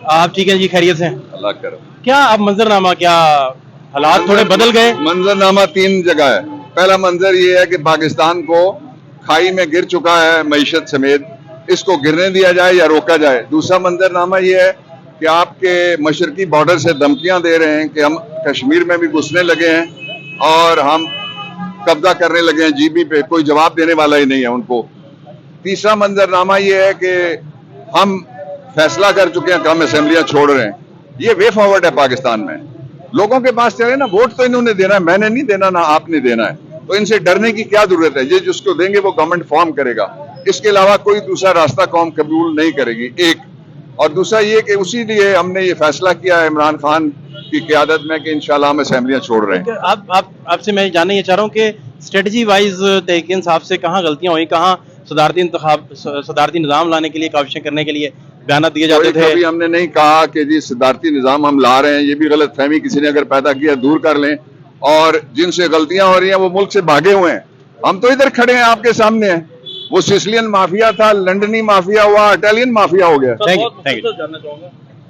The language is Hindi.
आप ठीक है जी, खैरियत से? अल्लाह करो। क्या अब मंजरनामा, क्या हालात थोड़े बदल गए? मंजरनामा तीन जगह है। पहला मंजर ये है कि पाकिस्तान को खाई में गिर चुका है मईशत समेत, इसको गिरने दिया जाए या रोका जाए। दूसरा मंजरनामा ये है कि आपके मशरकी बॉर्डर से धमकियां दे रहे हैं कि हम कश्मीर में भी घुसने लगे हैं और हम कब्जा करने लगे हैं जीबी पे, कोई जवाब देने वाला ही नहीं है उनको। तीसरा मंजरनामा ये है कि हम फैसला कर चुके हैं कि हम असेंबलियां छोड़ रहे हैं। ये वे फॉरवर्ड है पाकिस्तान में। लोगों के पास चले ना, वोट तो इन्होंने देना है, मैंने नहीं देना, ना आपने देना है, तो इनसे डरने की क्या जरूरत है? ये जिसको देंगे वो गवर्नमेंट फॉर्म करेगा, इसके अलावा कोई दूसरा रास्ता कौम कबूल नहीं करेगी। एक और दूसरा ये कि उसी लिए हमने ये फैसला किया है इमरान खान की क़यादत में कि इंशाल्लाह हम असेंबलियां छोड़ रहे हैं। आपसे मैं जानना ये चाह रहा हूँ कि स्ट्रेटजी वाइज तहरीक इंसाफ से कहाँ गलतियां हुई, कहाँ सदारती निज़ाम लाने के लिए, काविशें करने के लिए बयान दिए जाते थे? कभी हमने नहीं कहा कि जी सदारती निज़ाम हम ला रहे हैं। ये भी गलत फहमी किसी ने अगर पैदा किया दूर कर लें। और जिनसे गलतियां हो रही हैं वो मुल्क से भागे हुए हैं, हम तो इधर खड़े हैं आपके सामने हैं। वो सिसिलियन माफिया था, लंदनी माफिया हुआ, इटालियन माफिया हो गया। Thank you.